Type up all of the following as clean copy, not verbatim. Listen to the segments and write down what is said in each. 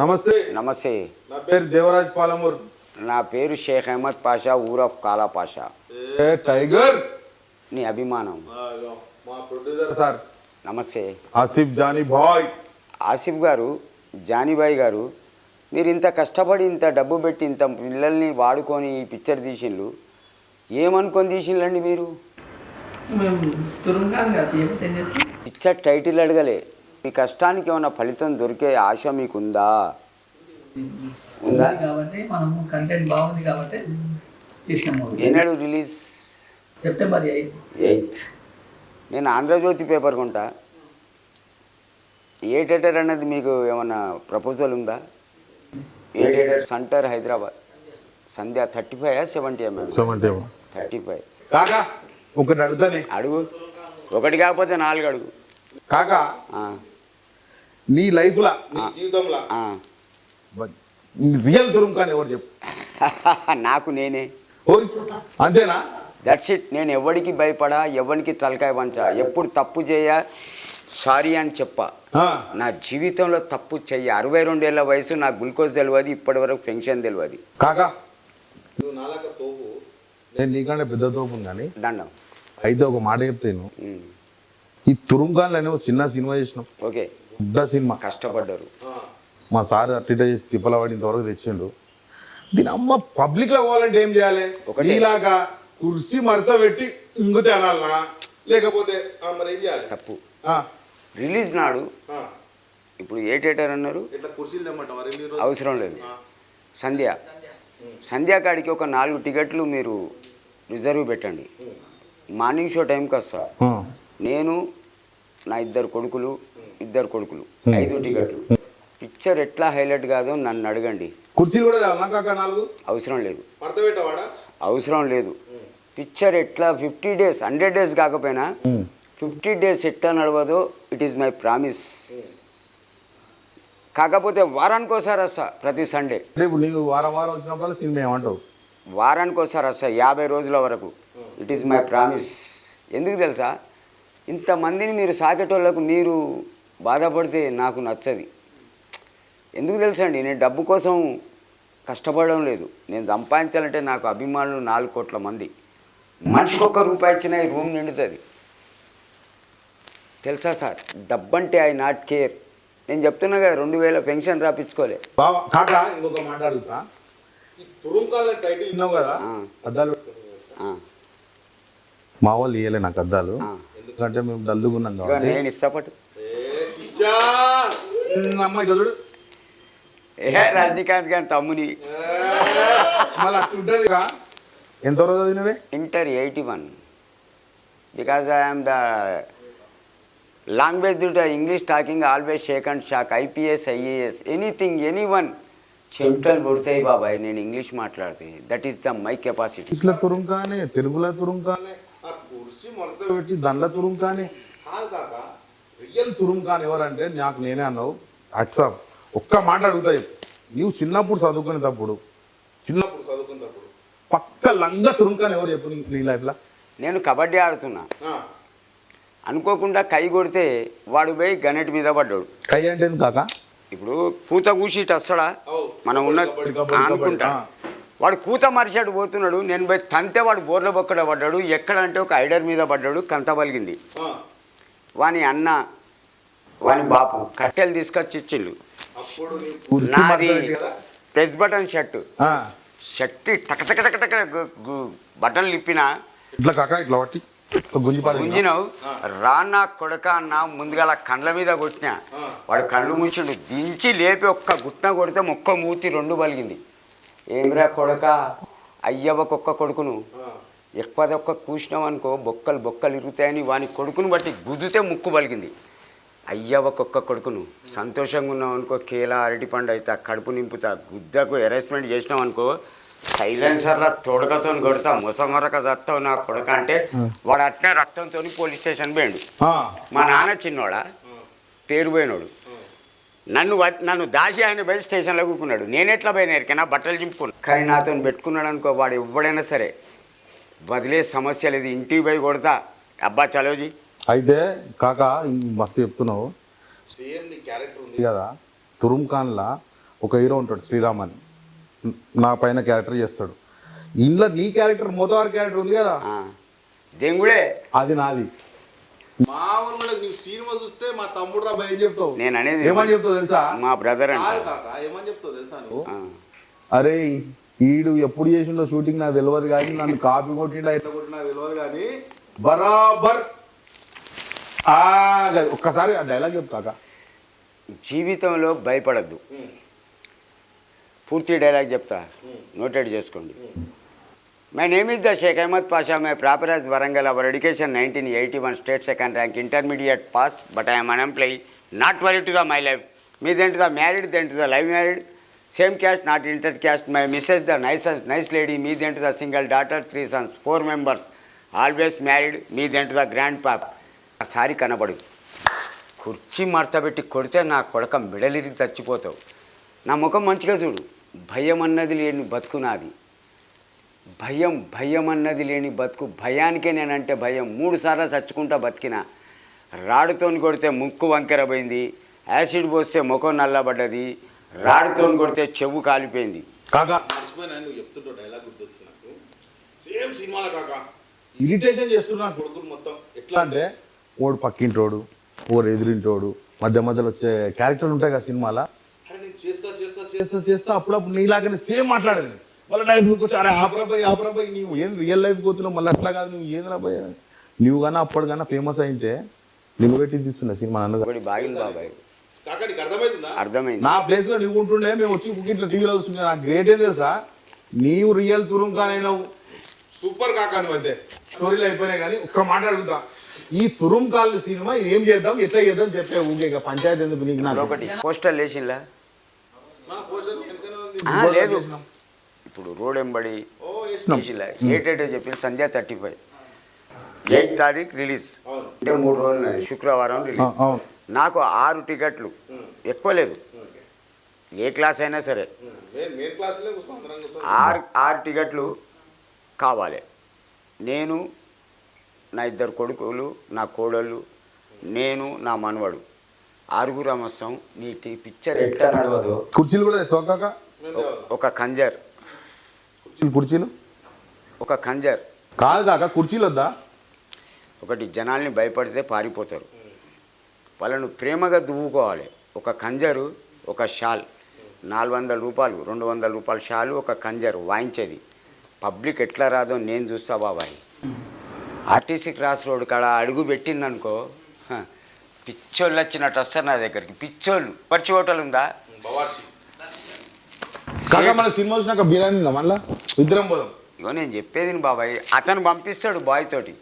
నమస్తే. నమస్తే. నా పేరు దేవరాజ్ పాలమూర్. నా పేరు షేక్ అహ్మద్ పాషా, ఊర్ ఆఫ్ కాలా పాషా. టైగర్ నీ అభిమానం. మా ప్రొడ్యూసర్ సార్. నమస్తే. Asif Johnny bye. ఆసిఫ్ గారు, జానీబాయ్ గారు, మీరు ఇంత కష్టపడి ఇంత డబ్బు పెట్టి ఇంత పిల్లల్ని వాడుకొని ఈ పిక్చర్ తీసిండ్రు, ఏమనుకొని తీసిండ్రండి మీరు? పిక్చర్ టైటిల్ అడగలే, మీ కష్టానికి ఏమైనా ఫలితం దొరికే ఆశ మీకుందా? ఉందా కాబట్టి మనం కంటెంట్ బాగుంది కాబట్టి ఎన్నడు రిలీజ్? సెప్టెంబర్ 8. నేను ఆంధ్రజ్యోతి పేపర్ కొంటా. ఏ థియేటర్ అనేది మీకు ఏమన్నా ప్రపోజల్ ఉందా? ఏ థియేటర్? సెంటర్ హైదరాబాద్. సంధ్య 35 70 mm? 35. కాకా ఒకటి అడుగుతానే. అడుగు. ఒకటి కాకపోతే 4 అడుగు. కాకా నీ లైఫ్ లా, నీ జీవితంలో రియల్ తురుంకాని ఎవరు చెప్పు? నాకు నేనే. అంతేనా? That's it. నేను ఎవరికి భయపడా, ఎవరికి తలకాయ వంచా. ఎప్పుడు తప్పు చేయ సారీ అని చెప్పా. నా జీవితంలో తప్పు చెయ్యి. 62 ఏళ్ళ వయసు, నాకు గ్లూకోజ్ తెలియదు, ఇప్పటి వరకు పెన్షన్ తెలియదు. కాకా నువ్వు నాలాక తోపు, నేను నీకంటే పెద్ద తోపు కానీ దండం. అయితే ఒక మాట చెప్తాను, ఈ తురుంకాన్లు అనే చిన్న సినిమా చేసినాం. ఓకే. పెద్ద సినిమా, కష్టపడ్డారు. మా సార్ అట్టిట చేసి తిప్పల పడి ఇంతవరకు తెచ్చిండు. దీని అమ్మ పబ్లిక్ లో పోవాలంటే ఏం చేయాలి? ఇలాగా కుర్సీ మడత పెట్టి ఇంగుతే అనాలనా, లేకపోతే మరి ఏం చేయాలి? తప్పు. రిలీజ్ నాడు ఇప్పుడు ఏ థియేటర్ అన్నారు? అవసరం లేదు. సంధ్య కాడికి ఒక 4 టికెట్లు మీరు రిజర్వ్ పెట్టండి. మార్నింగ్ షో టైంకి వస్తా. నేను, నా 2 కొడుకులు 5 టికెట్లు. పిక్చర్ ఎట్లా హైలైట్ కాదో నన్ను అడగండి. కుర్చీలు కూడా 4 అవసరం లేదు. అవసరం లేదు. పిక్చర్ ఎట్లా 50 డేస్ 100 డేస్ కాకపోయినా 50 డేస్ ఎట్లా నడవదో ఇట్ ఈస్ మై ప్రామిస్. కాకపోతే వారానికి ఒకసారి వస్తా, ప్రతి సండే. నీకు వారం వచ్చినప్పుడు సినిమా ఏమంటావు? వారానికి ఒకసారి వస్తా, 50 రోజుల వరకు. It is my promise. ఎందుకు తెలుసా? ఇంతమందిని మీరు సాకేటోళ్ళకు మీరు బాధపడితే నాకు నచ్చది. ఎందుకు తెలుసా అండి, నేను డబ్బు కోసం కష్టపడడం లేదు. నేను సంపాదించాలంటే నాకు అభిమానులు 4 కోట్ల మంది. మనిషికి ₹1 ఇచ్చినా ఈ రూమ్ నిండుతుంది. తెలుసా సార్, డబ్బంటే ఐ నాట్ కేర్. నేను చెప్తున్నా కదా, 2000 పెన్షన్ రాపించుకోలే. ఇంకొక మాట అడుగుతా, టైటిల్ విన్నావు కదా, అద్దాలు మా వాళ్ళు ఇవ్వలే నాకు అద్దాలు, ఎందుకంటే మేము డల్లుగున్నాం కాబట్టి. నేను ఇష్టపడు అమ్మాయి చదువుడు రజనీకాంత్ గారి తమ్ముని. మళ్ళీ అట్లుంటుంది. ఎంత రోజు చదివినవే? Inter 81. Because I'm the language English talking always shake and shock. IPS IAS anything anyone చెమటలు పుడతాయి బాబాయ్ నేను ఇంగ్లీష్ మాట్లాడితే. That is the my capacity. ఇట్లా తురుంకానే, తెలుగులో తురుంకానే, కుర్సీ మొలత పెట్టి దండ్ల తురుంకానే కాదు కాక. రియల్ తురుంకాని ఎవరంటే నాకు నేనే అన్నావు. అట్సాప్ ఒక్క మాట అడుగుతాయి, నీవు చిన్నప్పుడు చదువుకునేటప్పుడు పక్క లంగా తురుంకాని ఎవరు చెప్పు నీ లైఫ్లో? నేను కబడ్డీ ఆడుతున్నా, అనుకోకుండా కై కొడితే వాడు పోయి గనెట్ మీద పడ్డాడు. కై అంటే కాక ఇప్పుడు కూత కూసిట వస్తాడా మనం ఉన్న అనుకుంటా. వాడు కూత మరిచాడు పోతున్నాడు, నేను పోయి తంతే వాడు బోర్ల బొక్కడ పడ్డాడు. ఎక్కడ అంటే ఒక ఐడర్ మీద పడ్డాడు, కంత పలిగింది. వాని అన్న వాని బాపు కట్టెలు తీసుకొచ్చి ఇచ్చిండు. నాది ప్రెస్ బటన్ షర్టు టక బటన్లు ఇప్పిన గుంజినావు రానా కొడక అన్న. ముందుగా కండ్ల మీద కొట్టినా, వాడు కళ్ళు ముంచిండు. దించి లేపి ఒక్క గుట్న కొడితే మొక్క మూతి 2 పలిగింది. ఏమిరా కొడక, అయ్యవకొక్క కొడుకును ఎక్కువ కూసినావు అనుకో బొక్కలు ఇరుగుతాయని వాని కొడుకును బట్టి గుద్దితే ముక్కు పలిగింది. అయ్యవకొక్క కొడుకును సంతోషంగా ఉన్నావు అనుకో కేలా అరటిపండు అయితే కడుపు నింపుతా. గుద్దకు హెరాస్మెంట్ చేసినావు అనుకో సైలెన్సర్లా తొడకతో కొడతా, మొసమొరక చస్తావు నా కొడక అంటే వాడు అట్నే రక్తంతో పోలీస్ స్టేషన్ పోయాడు. మా నాన్న చిన్నోడా పేరు పోయినోడు. నన్ను దాచి ఆయన పోయి స్టేషన్లో కూకున్నాడు. నేనెట్లా పోయినా ఎరికైనా బట్టలు చింపుకున్నాను. కానీ నాతో పెట్టుకున్నాడు అనుకో వాడు ఎవడైనా సరే వదిలే సమస్య లేదు. ఇంటికి పోయి కొడతా. అబ్బా చలోజీ. అయితే కాక మస్తు చెప్తున్నావు. సేమ్ నీ క్యారెక్టర్ ఉంది కదా తురుమ్ ఖాన్లా, ఒక హీరో ఉంటాడు శ్రీరామ్ అని, నా పైన క్యారెక్టర్ చేస్తాడు. ఇంట్లో నీ క్యారెక్టర్ మోతవారి క్యారెక్టర్ ఉంది కదా, దెంగుడే అది నాది. మా ఊళ్ళో నువ్వు సినిమా చూస్తే మా తమ్ముడు రా భయం చెప్తావు. నేను అనేది ఏమని చెప్తావు తెలుసా? మా బ్రదర్ కాదు కాక ఏమని చెప్తావు తెలుసా నువ్వు? అరే ఈడు ఎప్పుడు చేసిండో షూటింగ్ నాకు తెలియదు కానీ నన్ను కాపీ కొట్టిండా ఎట్లా కొట్టినా నాకు తెలియదు కానీ బరాబర్ ఒక్కసారి ఆ డైలాగ్ చెప్పు కాక. జీవితంలో భయపడద్దు. పూర్తి డైలాగ్ చెప్తా, నోటెడ్ చేసుకోండి. My name is the Shaik Ahmed Pasha. My proper as Warangal. Our education 1981 state second rank, intermediate pass, but I'm unemploy. Not worry to the my life. మీదేంటి ద మ్యారీడ్, దెంటి the live married. Same caste, not inter caste. My missus the nice lady. మీదేంటి the single daughter, 3 sons, 4 members, always married. మీదేంటి the grand pop. ఆ సారి కనబడు. కుర్చీ మడతబెట్టి కొడితే నా కొడక మిడలిరికి చచ్చిపోతావు. నా ముఖం మంచిగా చూడు. భయం అన్నది లేని బతుకు నాది. భయం అన్నది లేని బతుకు. భయానికే నేనంటే భయం. 3 సార్లు చచ్చుకుంటా బతికిన. రాడుతోని కొడితే ముక్కు వంకెర పోయింది, యాసిడ్ పోస్తే ముఖం నల్లబడ్డది, రాడుతోని కొడితే చెవు కాలిపోయింది. కాకా నువ్వు చెప్తుంటో డైలాగ్ గుర్తొచ్చింది నాకు. సేమ్ సినిమాలో కాకా ఇరిటేషన్ చేస్తున్నా కొడుకులు మొత్తం. ఎట్లా అంటే ఓడు పక్కింటోడు, ఓడు ఎదురింటోడు, మధ్య మధ్యలో వచ్చే క్యారెక్టర్లు ఉంటాయి కదా సినిమాలో. అరే నేను చేస్తా అప్పుడప్పుడు నీలాగానే సేమ్ మాట్లాడేది. మళ్ళీ డైరెక్ట్ వచ్చి అరే ఆపరాబాయి నువ్వు ఏం రియల్ లైఫ్ పోతున్నావు, మళ్ళీ అట్లా కాదు నువ్వు ఏం రాబాయి. నువ్వు కానీ అప్పటికన్నా ఫేమస్ అయితే నువ్వు పెట్టి తీస్తున్నా సినిమా నన్ను బాగింది బాబాయ్. అర్థమైంది. నా ప్లేస్ లో నువ్వు ఉంటుండే మేము వచ్చి ఇట్లా టీవీలో చూస్తుండే. నాకు గ్రేట్ ఏం తెలుసా, నీవు రియల్ తురుం కానైనావు. సూపర్ కాకా నువ్వు అంతే. స్టోరీలు అయిపోయినాయి కానీ ఒక్క మాట అడుగుతా, ఈ తురుం కాళ్ళు సినిమా ఏం చేద్దాం ఎట్లా చేద్దాం చెప్పే ఊకే పంచాయతీ ఎందుకు నీకు? నాకు ఒకటి పోస్టర్ లేచిందా? లేదు. ఇప్పుడు రోడ్ ఎంబడి ఏటేటో చెప్పి సంధ్య 35 8 తారీఖు రిలీజ్ అంటే 3 రోజులు, శుక్రవారం రిలీజ్. నాకు 6 టికెట్లు, ఎక్కువ లేదు, ఏ క్లాస్ అయినా సరే 6 టికెట్లు కావాలి. నేను, నా 2 కొడుకులు, నా కోడళ్ళు, నేను, నా మనవడు, 6 వస్తాం. నీ పిక్చర్ ఎట్లా నడవదు. కుర్చీలు కూడా సోకాక ఒక కంజర్, కుర్చీలు ఒక కంజర్ కాదు కాక కుర్చీలు వద్దా? ఒకటి జనాల్ని భయపడితే పారిపోతారు, వాళ్ళను ప్రేమగా దువ్వుకోవాలి. ఒక కంజరు, ఒక షాల్, 400 రూపాయలు, 200 రూపాయల షాలు, ఒక కంజరు వాయించేది. పబ్లిక్ ఎట్లా రాదో నేను చూస్తా బాబాయ్. ఆర్టీసీ క్రాస్ రోడ్ కాడ అడుగు పెట్టిందనుకో, పిచ్చోళ్ళు వచ్చినట్టు వస్తారు నా దగ్గరికి. పిచ్చోళ్ళు. పచ్చి హోటల్ ఉందా? కాక మన సినిమా వచ్చినాక బిర్యానీ ఉందా మళ్ళా? ఇద్దరం పోదాం. ఇగో నేను చెప్పేది బాబాయ్, అతను పంపిస్తాడు బాయ్ తోటి,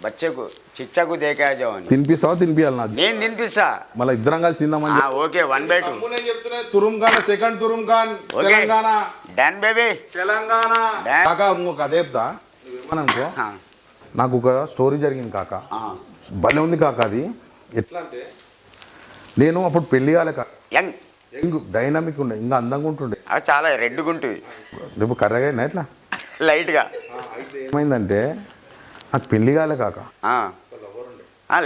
బచ్చకు చిచ్చకు దేకాజో అని. తినిపిస్తావా? తినిపియాలి నాకు. నేను తినిపిస్తా. మళ్ళీ ఇద్దరం కలిసి తిందామని. ఓకే, 1/2. తురుం ఖాన్, సెకండ్ తురుం ఖాన్, తెలంగాణ. Done baby, Telangana. కాక ఇంకొక కథ చెప్తా. నువ్వేమనుకో, నాకు ఒక స్టోరీ జరిగింది కాక, భలే ఉంది కాక. అది ఎట్లా అంటే, నేను అప్పుడు పెళ్లి కాలే కాక, యంగ్ డైనామిక్ ఉండే, ఇంకా అందంగా ఉంటుండే. చాలా రెడ్గా ఉంటుంది. రేపు కర్రగా అయినా ఎట్లా లైట్గా. ఏమైందంటే నాకు పెళ్లి కాలే కాక,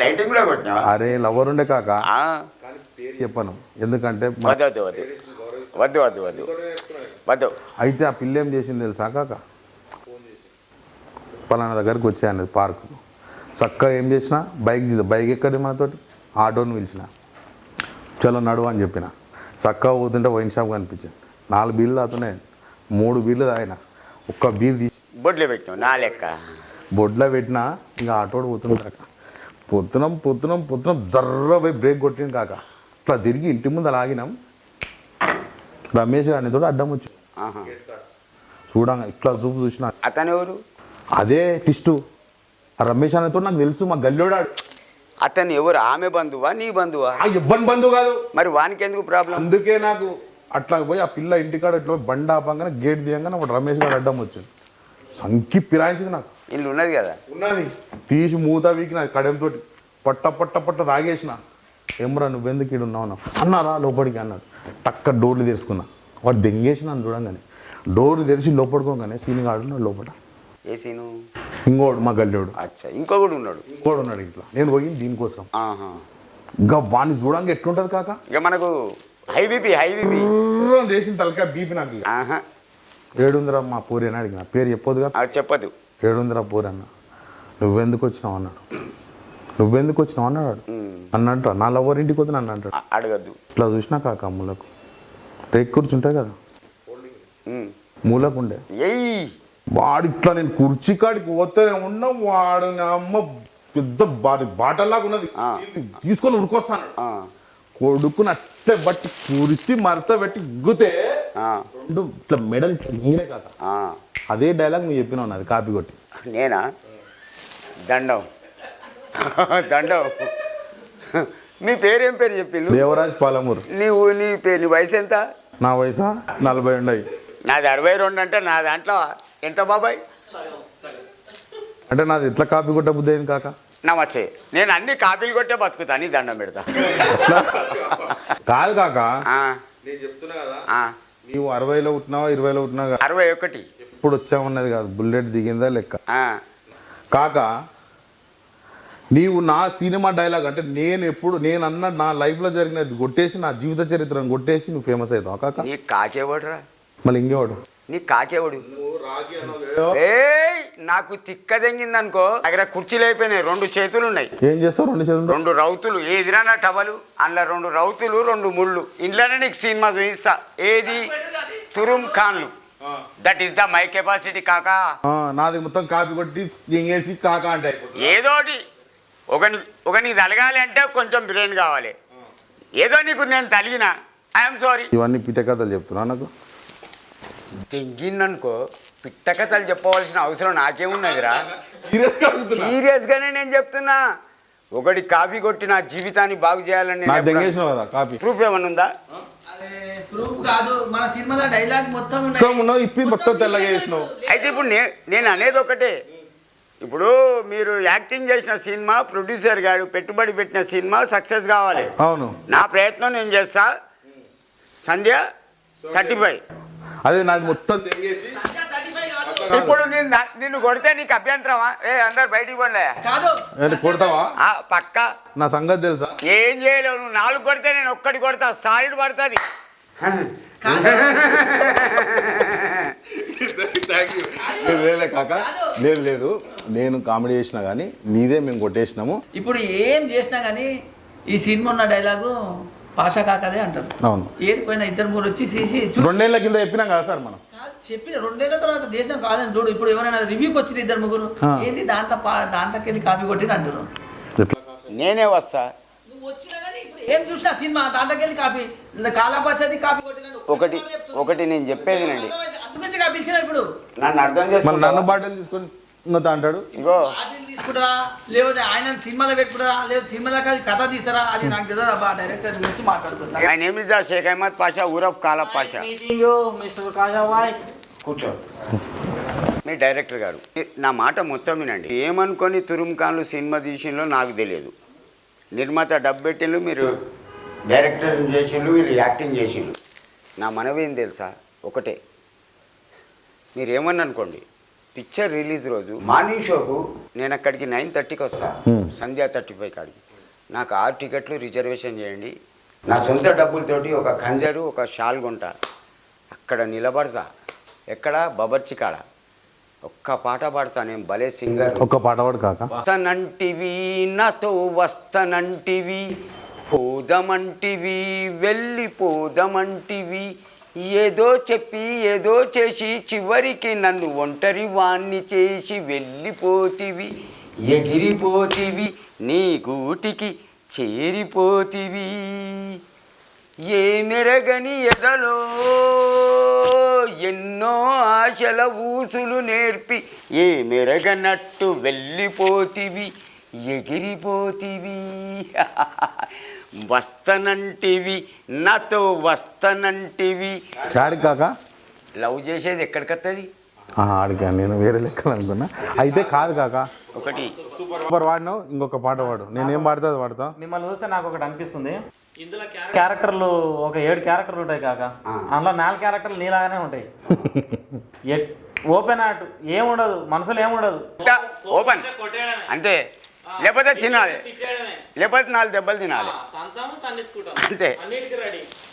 లైటింగ్ కూడా కొట్టినా. అరే లవర్ ఉండే కాక, పేరు చెప్పను ఎందుకంటే వద్దు వద్దు వద్దు వద్దు వద్దు వద్దు. అయితే ఆ పిల్ల ఏం చేసింది తెలుసా కాక, పలానా దగ్గరికి వచ్చాయన్నది పార్కు. చక్కగా ఏం చేసిన, బైక్ ఎక్కడి మనతోటి ఆటోని పిలిచిన, చలో నడువు అని చెప్పిన. చక్కగా పోతుంటే వైన్ షాప్ కనిపించింది. 4 బీర్లు తాగుతున్నాయి, 3 బీర్లు తాగిన, ఒక్క బీర్ తీసి బొడ్లో పెట్టినావు. నా లెక్క బొడ్లో పెట్టినా ఇంకా ఆటోడు పోతుంది కాక. పొద్దునం జర్ర పోయి బ్రేక్ కొట్టింది కాక. ఇట్లా తిరిగి ఇంటి ముందు ఆగినాం. రమేష్ గారిని తోడు అడ్డం వచ్చి చూడంగా ఇట్లా చూపు చూసిన. అతను ఎవరు? అదే టిస్టు. ఆ రమేష్ అనేతో నాకు తెలుసు, మా గల్లోడాడు. అతను ఎవరు? ఆమె బంధువా, నీ బంధువా? ఇవ్వని బంధువు కాదు. మరి వానికి ఎందుకు ప్రాబ్లం? అందుకే నాకు అట్లా పోయి ఆ పిల్ల ఇంటికాడ ఇట్లా బండి ఆపంగానే గేట్ తీయంగానే అప్పుడు రమేష్ గారు అడ్డం వచ్చింది. సంకి పిరాయించింది నాకు. ఇల్లు ఉన్నది కదా, ఉన్నది. తీసి మూత వీకిన కడెంతో పట్ట తాగేసిన. ఏమరా నువ్వెందుకు ఈడు ఉన్నావు అన్నారా లోపలికి అన్నాడు. టక్క డోర్లు తెరుచుకున్నా. వాడు దెంగేసినాను చూడంగానే. డోర్లు తెరిచి లోపడుకోగానే సీనిగా ఆడున్నాడు లోపల. ఏ సీను? ఇంకోడు మా గల్లోడు. అచ్చా, ఇంకొకడు ఉన్నాడు. ఇంకోడు ఉన్నాడు ఇంట్లో. నేను పోయింది దీనికోసం. ఇంకా వాడిని చూడంగా ఎట్లుంటుంది కాక. ఇక మనకు హై బీపీ చేసిన తలకాయ బీపీ నాకు ఇక. ఆహా ఏడుందిరా మా పూరి అని అడిగిన పేరు చెప్పొద్దుగా. అది చెప్పదు. ఏడుందిరా పూరి అన్న. నువ్వెందుకు వచ్చినావు అన్నాడు. నువ్వెందుకు వచ్చినావు అన్నాడు వాడు. అన్నట్టు నా లవ్వర్ ఇంటికి వద్దు నన్ను అంటాడు. అడగద్దు. ఇట్లా చూసినా కాక మూలకు టేక్ కూర్చుంటాయి కదా మూలకు ఉండే ఎయ్ వాడు ఇట్లా నేను కుర్చీ కాడికి పోతేనే ఉన్నా వాడు నా అమ్మ పెద్ద బాటల్లాగా ఉన్నది తీసుకొని ఉరికొస్తాను. కొడుకుని అట్లే బట్టి కురిసి మరత పెట్టి గుతే రెండు ఇట్లా మెడల్ నీడే కాక. అదే డైలాగ్ నువ్వు చెప్పినావు అది కాపీ కొట్టి. నేనా దండం దండం. మీ పేరేం పేరు చెప్పిండు? దేవరాజ్ పాలమూరు. నీ వయసు ఎంత? నా వయసా 40 ఉన్నాయి. నాది 62 అంటే నా దాంట్లో ఎంత బాబాయ్? అంటే నాది ఎట్లా కాపీ కొట్ట బుద్ధి అయింది కాక. నమస్తే. నేను అన్ని కాపీలు కొట్టే బతుకుతా నీ దండం పెడతా. కాదు కాక ఆ, నేను చెప్తున్నా కదా ఆ, నీవు 60లో పుట్టినావా 20లో పుట్టినావా 61. ఎప్పుడు వచ్చామన్నది కాదు బుల్లెట్ దిగిందా లెక్క. ఆ, కాక నీవు నా సినిమా డైలాగ్ అంటే నేను అన్న నా లైఫ్లో జరిగినది కొట్టేసి నా జీవిత చరిత్రను కొట్టేసి నువ్వు ఫేమస్ అవుతావు కాక. నీ కాకేవాడురా? మళ్ళీ ఇంకేవాడు నీ కాకేవాడు? ఏయ్ నాకు తిక్క తెంగిందనుకో దగ్గర కుర్చీలు అయిపోయినాయి. 2 చేతులు ఉన్నాయి. ఏం చేస్తావు 2 చేతులు? 2 రౌతులు. ఏదిరా నా టవలు అందులో 2 రౌతులు 2 ముళ్ళు. ఇంట్లోనే నీకు సినిమా చూపిస్తా. ఏది? తురుం ఖాన్లు. That is the my capacity కాకా. నాది మొత్తం కాపీ కొట్టి ఇంగేసి కాక అంటే ఏదోటి ఒకనికి తలగాలి అంటే కొంచెం బ్రెయిన్ కావాలి. ఏదో నీకు నేను తలిగిన ఐఎమ్ సారీ. ఇవన్నీ పిట్ట కథలు చెప్తున్నా నాకు. తెంగిందనుకో పిట్ట కథలు చెప్పవలసిన అవసరం నాకేమున్నదిరా? సీరియస్గానే నేను చెప్తున్నా. ఒకటి కాపీ కొట్టి నా జీవితాన్ని బాగు చేయాలని ప్రూఫ్ ఏమన్నా ఉందా? ప్రూఫ్ కాదు, మన సినిమాలో డైలాగ్ మొత్తం ఇప్పి మొత్తం తెల్లగా చేసినావు. అయితే ఇప్పుడు నేను అనేది ఒకటే. ఇప్పుడు మీరు యాక్టింగ్ చేసిన సినిమా ప్రొడ్యూసర్ గారు పెట్టుబడి పెట్టిన సినిమా సక్సెస్ కావాలి. అవును. నా ప్రయత్నం నేను చేస్తా. సంధ్య 35. అదే నాది మొత్తం ఇప్పుడు నిన్ను కొడితే నీకు అభ్యంతరమా? అందరు బయటికి పోలే కాదు కొడతావా? పక్క నా సంగతి తెలుసా? ఏం చేయలేవు. నువ్వు 4 కొడితే నేను 1 కొడతా. సాలిడ్ పడుతుంది. కాక లేదు నేను కామెడీ చేసినా కానీ నీదే మేము కొట్టేసినాము. ఇప్పుడు ఏం చేసినా కానీ ఈ సినిమా ఉన్న డైలాగు పాషా కాకదే అంటారు. అవును. ఏది పోయినా 2-3 వచ్చి చేసి 2 ఏళ్ల కింద చెప్పినాం కదా సార్ మనం. చెప్పి 2 ఏళ్ల తర్వాత చేసినాం కాదని చూడు. ఇప్పుడు ఎవరైనా రివ్యూకి వచ్చింది 2-3 ఏంది దాంట్లోకి వెళ్ళి కాపీ కొట్టిన అంటారు. నేనే వస్తా. నువ్వు వచ్చినా కానీ ఇప్పుడు ఏం చూసినా సినిమా దాంట్లోకి వెళ్ళి కాపీ కాలాపాషది కాపీ కొట్టినాడు. ఒకటి నేను చెప్పేది నండి. అందుకే కాపీ ఇచ్చిన. ఇప్పుడు నన్ను అర్థం చేసుకుని నన్ను బాటలు తీసుకొని అంటాడు. ఇగో బాటిల్ తీసుకుంటారా లేకపోతే ఆయన సినిమాలో పెట్టుకుంటారా లేదా సినిమాలో కథ తీస్తారా అది నాకు తెలియదు. అబ్బా డైరెక్టర్ గురించి మాట్లాడుకుంటా. My name is Shaik Ahmed Pasha ఊరఫ్ కాలా పాషా. కూర్చో. మీ డైరెక్టర్ గారు నా మాట మొత్తం వినండి. ఏమనుకొని తురుం ఖాన్లు సినిమా తీసిండ్లో నాకు తెలియదు. నిర్మాత డబ్బు పెట్టిండ్రు, మీరు డైరెక్టర్ చేసిండ్రు, వీళ్ళు యాక్టింగ్ చేసిండ్రు. నా మనవి ఏం తెలుసా? ఒకటే. మీరు ఏమని అనుకోండి, పిక్చర్ రిలీజ్ రోజు మార్నింగ్ షోకు నేను అక్కడికి 9:30కి వస్తాను. సంధ్య 35 కాడికి నాకు 6 టికెట్లు రిజర్వేషన్ చేయండి. నా సొంత డబ్బులతోటి ఒక ఖంజరు ఒక షాల్ కొంటా. అక్కడ నిలబడతా. ఎక్కడ? బబర్చి కాడ. ఒక్క పాట పాడతా. నేను భలే సింగర్. ఒక్క పాట పాడు కాక. వస్తనంటివి నాతో వస్తనంటివి, పోదమంటివి వెళ్ళిపోదమంటివి, ఏదో చెప్పి ఏదో చేసి చివరికి నన్ను ఒంటరి వాణ్ణి చేసి వెళ్ళిపోతివి, ఎగిరిపోతివి, నీ గూటికి చేరిపోతివి, ఏ మెరగని ఎదలో ఎన్నో ఆశల ఊసులు నేర్పి ఏ మెరగనట్టు వెళ్ళిపోతివి, ఎగిరిపోతివి, వస్తనంటివి నాతో వస్తనంటివి. కాక లవ్ చేసేది ఎక్కడికత్తది? ఆడికా నేను వేరే లెక్కలు అనుకున్నా. అయితే కాదు కాక ఒకటి సూపర్ వాడినావు. ఇంకొక పాట వాడు. నేనేం పాడుతా అది వాడతా. మిమ్మల్ని చూస్తే నాకు ఒకటి అనిపిస్తుంది. క్యారెక్టర్లు ఒక 7 క్యారెక్టర్లు ఉంటాయి కాక. అందులో 4 క్యారెక్టర్లు నీలాగానే ఉంటాయి. ఓపెన్ ఆర్ట్ ఏముండదు, మనసులో ఏముండదు. ఓపెన్ అంతే. లేకపోతే తినాలి, లేకపోతే 4 దెబ్బలు తినాలి అంతే.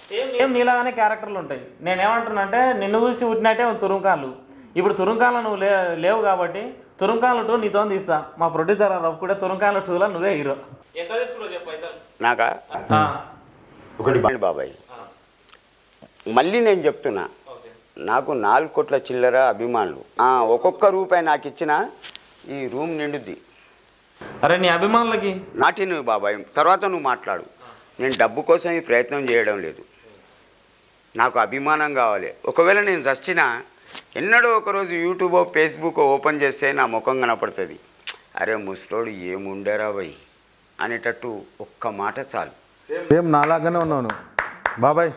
సేమ్ నీలాగానే క్యారెక్టర్లు ఉంటాయి. నేనేమంటున్నా అంటే నిన్ను చూసి పుట్టినట్టే తురుంకాలు. ఇప్పుడు తురుంకాలు నువ్వు లేవు కాబట్టి తురుంకాలు 2 నీతో తీస్తా. మా ప్రొడ్యూసర్ రఫ్ కూడా తురుంకాలు 2లో నువ్వే హీరో. ఎంత తీసుకున్నావు చెప్పు పైసలు? నాకా ఒకటి బాబాయ్, మళ్ళీ నేను చెప్తున్నా, నాకు 4 కోట్ల చిల్లర అభిమానులు. ఒక్కొక్క రూపాయి నాకు ఇచ్చిన ఈ రూమ్ నిండుద్ది. అరే నీ అభిమానులకి నాటిను బాబాయ్, తర్వాత నువ్వు మాట్లాడు. నేను డబ్బు కోసం ఈ ప్రయత్నం చేయడం లేదు, నాకు అభిమానం కావాలి. ఒకవేళ నేను చచ్చినా ఎన్నడో ఒకరోజు యూట్యూబ్ ఫేస్బుక్ ఓపెన్ చేస్తే నా ముఖం కనపడుతుంది. అరే ముసలోడు ఏముండేరా భయ్ అనేటట్టు ఒక్క మాట చాలు. సేమ్ నాలాగానే ఉన్నావు నువ్వు బాబాయ్,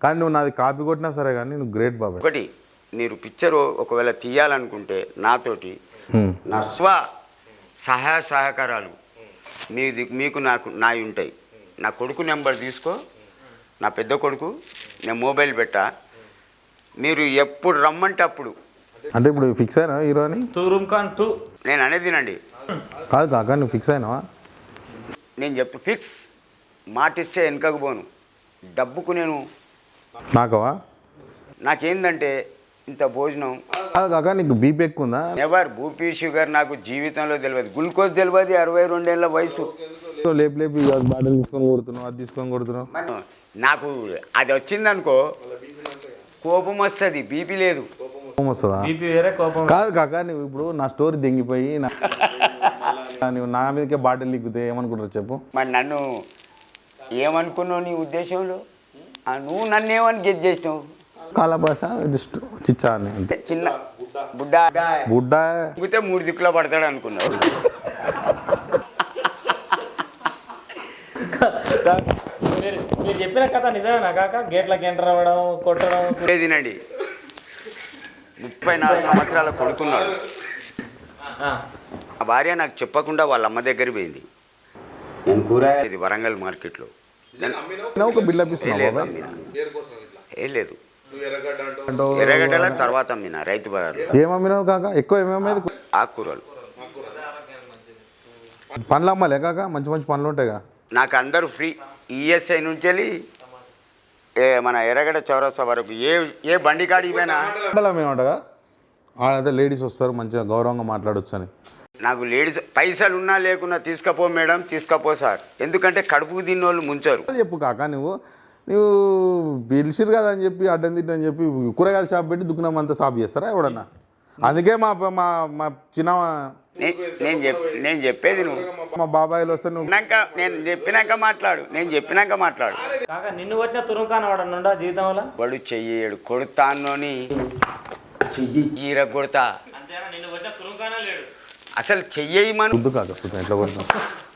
కానీ నువ్వు నాది కాపీ కొట్టినా సరే కానీ నువ్వు గ్రేట్ బాబాయ్. ఒకటి, మీరు పిక్చర్ ఒకవేళ తీయాలనుకుంటే నాతోటి నా సహాయ సహకారాలు మీకు నావి ఉంటాయి. నా కొడుకు నెంబర్ తీసుకో, నా పెద్ద కొడుకు, నేను మొబైల్ పెట్టా, మీరు ఎప్పుడు రమ్మంటే అప్పుడు. అంటే ఇప్పుడు ఫిక్స్ అయినా హీరో అని? తురుంఖాన్ 2 నేను అనేదినండి. కాదు కాక నువ్వు ఫిక్స్ అయినావా? నేను చెప్పు ఫిక్స్, మాటిస్తే వెనకకు పోను. డబ్బుకు నేను నాకవా? నాకేందంటే ఇంత భోజనం కాదు కాక నీకు బీపీ ఎక్కువ ఉందా? ఎవరు బీపీ షుగర్ నాకు జీవితంలో తెలియదు, గ్లూకోజ్ తెలియదు. 62 ఏళ్ళ వయసు. లేపు లేపు బాటిల్ తీసుకొని కొడుతున్నావు, అది తీసుకొని కొడుతున్నావు. నాకు అది వచ్చిందనుకో కోపం వస్తుంది, బీపీ లేదు. కోపం వస్తుందా? బీపీ వేరే కోపం. కాదు కాక నువ్వు ఇప్పుడు నా స్టోరీ దెంగిపోయి నువ్వు నా మీదకే బాటిల్ లిక్కితే ఏమనుకుంటారు చెప్పు? మరి నన్ను ఏమనుకున్నావు నీ ఉద్దేశంలో? నువ్వు నన్ను ఏమని గెట్ చేసినావు? కాలా భాష జస్ట్ చిచ్చా అని అంతే. చిన్న బుడ్డా బుడ్డా దిగితే 3 దిక్కులో పడతాడు అనుకున్నావు. మీరు చెప్పిన కథ నిజమేనా కాక? గేట్లకి ఎంటర్ అవ్వడం, కొట్టడం లేదినండి. 34 సంవత్సరాల కొడుకున్నాడు. ఆ భార్య నాకు చెప్పకుండా వాళ్ళ అమ్మ దగ్గర పోయింది. నేను కూరగాయలు ఇది వరంగల్ మార్కెట్లో ఒక బిల్డప్ ఇస్తున్నావు. ఏం లేదు, ఎర్రగడ్డల తర్వాత అమ్మిన రైతు బజార్. ఏమమ్మినావు కాక? ఎక్కువ ఏమేమేది? ఆకుకూరలు. పండ్లు అమ్మాలే కాక? మంచి మంచి పండ్లు ఉంటాయిగా. నాకు అందరూ ఫ్రీ. ఈఎస్ఐ నుంచి వెళ్ళి మన ఎర్రగడ్డ చౌరస్తా వరకు ఏ బండి కాడికి పోయినా అమ్మినట్టుగా. అదే లేడీస్ వస్తారు, మంచిగా గౌరవంగా మాట్లాడొచ్చు అని. నాకు లేడీస్ పైసలు ఉన్నా లేకున్నా తీసుకపో మేడం, తీసుకపో సార్. ఎందుకంటే కడుపుకు తిన్నోళ్ళు ముంచారు. చెప్పు కాక, నువ్వు పిలిచిరు కదా అని చెప్పి అడ్డం తిట్టని చెప్పి కూరగాయల షాప్ పెట్టి దుకాణం అంతా షాప్ చేస్తారా ఎవడన్నా? అందుకే మా మా చిన్న నేను చెప్పేది నువ్వు మా బాబాయిలు వస్తే నువ్వు నేను చెప్పినాక మాట్లాడు. కాక నిన్ను కొట్టిన తురుంఖాన్ వాడనుండా జీవితంలో? వాడు చెయ్యడు, కొడతానోని చెయ్యి గీర కొడతా. అసలు చెయ్యమని వద్దు కాక ఎట్లా కొడతావు?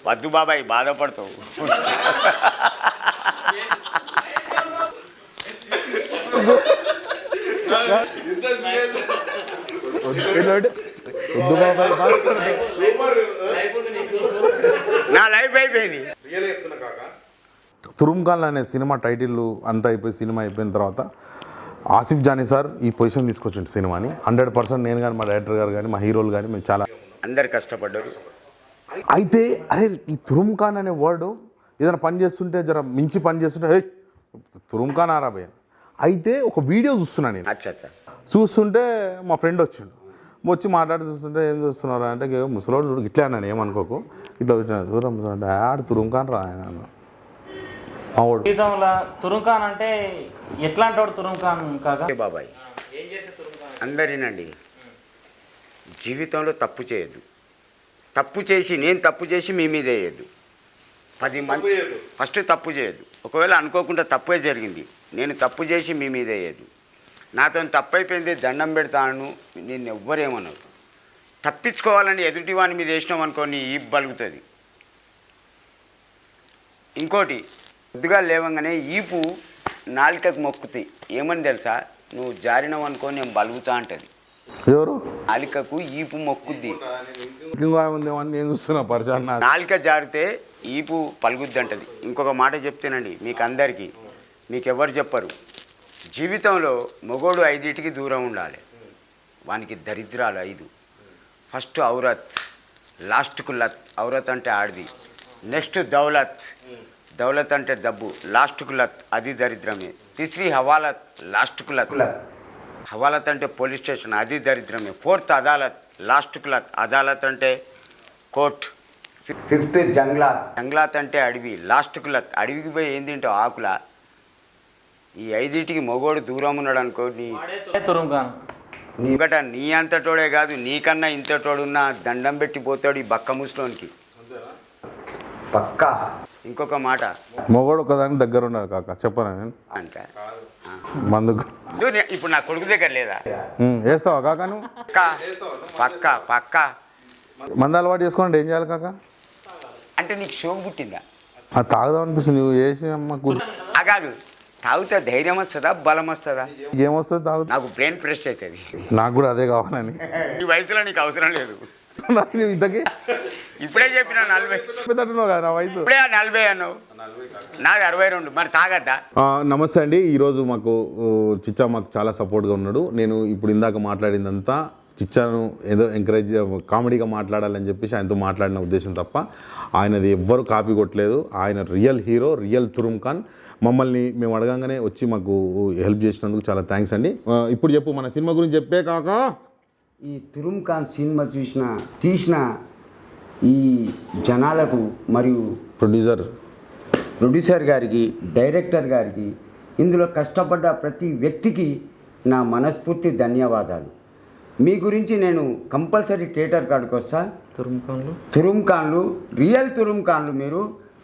వద్దు బాబాయ్, బాధపడతావు. వద్దు బాబాయ్, నా లైఫ్ అయిపోయింది. తురుంఖాన్ అనే సినిమా టైటిల్ అంతా అయిపోయి సినిమా అయిపోయిన తర్వాత ఆసిఫ్ జానీ సార్ ఈ పొజిషన్ తీసుకొచ్చిండు సినిమాని. 100% నేను కానీ, మా డైరెక్టర్ గారు కానీ, మా హీరోలు కానీ మేము చాలా అందరు కష్టపడ్డారు. అయితే అరే ఈ తురుంఖాన్ అనే వర్డ్ ఏదైనా పని చేస్తుంటే జర మించి పని చేస్తుంటే హే తురుంఖాన్ ఆరాబోయ్. అయితే ఒక వీడియో చూస్తున్నాను నేను. అచ్చా. చూస్తుంటే మా ఫ్రెండ్ వచ్చిండు, వచ్చి మాట్లాడి చూస్తుంటే ఏం చూస్తున్నారు అంటే ముసలోడు చూడు ఇట్లా అన్నాను, ఏమనుకోకు ఇట్లా వచ్చిన దూరం ఆడు తురుంఖాన్ రా ఆయన అన్న. జీవితంలో తురుంఖాన్ అంటే ఎట్లాంటి వాడు తురుంఖాన్ కాక? బాబాయ్ అందరినండి, జీవితంలో తప్పు చేయొద్దు. తప్పు చేసి మీ మీద వేయద్దు. 10 మంది ఫస్ట్ తప్పు చేయొద్దు. ఒకవేళ అనుకోకుండా తప్పే జరిగింది, నేను తప్పు చేసి మీ మీద వేయద్దు. నాతో తప్పు అయిపోయింది, దండం పెడతాను, నేను ఎవ్వరేమన్నారు. తప్పించుకోవాలని ఎదుటి వాని మీద వేసినాం అనుకోని ఈ బలుగుతుంది. ఇంకోటి, పొద్దుగా లేవంగానే ఈపు నాలుకకు మొక్కుతాయి. ఏమని తెలుసా? నువ్వు జారినావు అనుకో నేను బలుగుతా అంటది. ఎవరు? నాలికకు ఈపు మొక్కుద్ది. నేను చూస్తున్నా పరిచయం. నాలిక జారితే ఈపు పలుగుద్ది అంటది. ఇంకొక మాట చెప్తేనండి మీకు అందరికీ, మీకెవ్వరు చెప్పరు. జీవితంలో మొగోడు 5 దూరం ఉండాలి. వానికి దరిద్రాలు 5. ఫస్ట్ ఔరత్, లాస్ట్కు లత్. ఔరత్ అంటే ఆడిది. నెక్స్ట్ దౌలత్, దౌలత్ అంటే డబ్బు, లాస్ట్కు లత్ అది దరిద్రమే. తీసరి హవాలత్, లాస్ట్కు లత్. హవాలత్ అంటే పోలీస్ స్టేషన్, అది దరిద్రమే. ఫోర్త్ అదాలత్, లాస్ట్కు లత్. అదాలత్ అంటే కోర్ట్. ఫిఫ్త్ జంగ్లాత్. జంగ్లాత్ అంటే అడవి, లాస్ట్కు లత్. అడవికి పోయి ఏం తింటావు? ఆకుల. ఈ ఐదింటికి మొగోడు దూరం ఉన్నాడు అనుకో, నీ తురుంకాన్ నీకట నీ అంతటోడే కాదు, నీకన్నా ఇంతటోడున్నా దండం పెట్టి పోతాడు ఈ బక్క ముసలోనికి. పక్కా. ఇంకొక మాట, మొగోడు ఒకదానికి దగ్గర ఉన్నాడు కాక, చెప్పనా నేను అంట మందుకు. ఇప్పుడు నా కొడుకు దగ్గర లేదా? వేస్తావా కాక నువ్వు? పక్కా పక్కా. మందు అలవాటు చేసుకోండి ఏం చేయాలి కాక? అంటే నీకు షోకు పుట్టిందా? అది తాగుదాం అనిపిస్తుంది, నువ్వు వేసినమ్మా కూర్చో. కాదు, తాగితే ధైర్యం వస్తుందా, బలం వస్తుందా? ఏమొస్తుంది తాగు? నాకు బ్రెయిన్ ఫ్రెష్ అవుతుంది. నాకు కూడా అదే కావాలని. ఈ వయసులో నీకు అవసరం లేదు. ఇంతకీ ఇప్పుడే చెప్పిన 40 పెద్దట్టున్నావు కదా నా వయసు. ఇప్పుడే 40 అన్నావు, నాకు 62. మరి తాగద్దా? నమస్తే అండి. ఈరోజు మాకు చిచ్చా మాకు చాలా సపోర్ట్గా ఉన్నాడు. నేను ఇప్పుడు ఇందాక మాట్లాడిందంతా చిచ్చాను ఏదో ఎంకరేజ్ కామెడీగా మాట్లాడాలని చెప్పేసి ఆయనతో మాట్లాడిన ఉద్దేశం తప్ప ఆయనది ఎవ్వరు కాపీ కొట్టలేదు. ఆయన real hero, real Turum Khan. మమ్మల్ని మేము అడగంగానే వచ్చి మాకు హెల్ప్ చేసినందుకు చాలా థ్యాంక్స్ అండి. ఇప్పుడు చెప్పు, మన సినిమా గురించి చెప్పే కాక. ఈ తురుమ్ ఖాన్ సినిమా తీసిన ఈ జనాలకు మరియు ప్రొడ్యూసర్ గారికి, డైరెక్టర్ గారికి, ఇందులో కష్టపడ్డ ప్రతి వ్యక్తికి నా మనస్ఫూర్తి ధన్యవాదాలు. మీ గురించి నేను కంపల్సరీ థియేటర్ కాడికి వస్తా. తురుమ్ ఖాన్లు రియల్ తురుమ్ ఖాన్లు. మీరు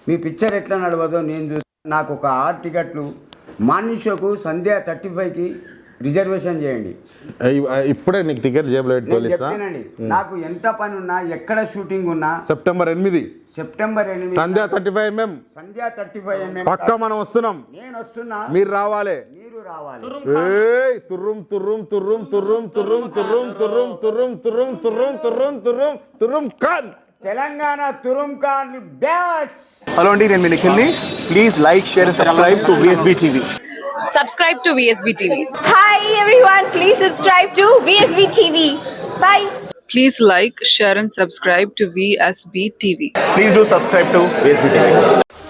మీ పిక్చర్ ఎట్లా నడవదో నేను చూసి నాకు ఒక 6 టికెట్లు మార్నింగ్ షోకు సంధ్య 35కి రిజర్వేషన్ చేయండి. ఇప్పుడే నీకు టికెట్ జేబులో పెట్టుకోలేస్తా. నాకు ఎంత పని ఉన్నా, ఎక్కడ షూటింగ్ ఉన్నా, సెప్టెంబర్ 8 సంధ్య 35mm పక్కా మనం వస్తున్నాం. నేను వస్తున్నా, మీరు రావాలి. ఏయ్ తుర్రుం తుర్రుం తుర్రుం తుర్రుం తుర్రుం తుర్రుం తుర్రుం తుర్రుం తుర్రుం తుర్రుం తుర్రుం తుర్రుం తుర్రుం ఖాన్. తెలంగాణ తురుమ్ ఖాన్ బ్యాచ్. హలో అండి, నేను మీ నిఖిల్ని. Please like, share and subscribe to VSB TV. Subscribe to VSB TV. Hi everyone, please subscribe to VSB TV. Bye. Please like, share and subscribe to VSB TV. Please do subscribe to VSB TV.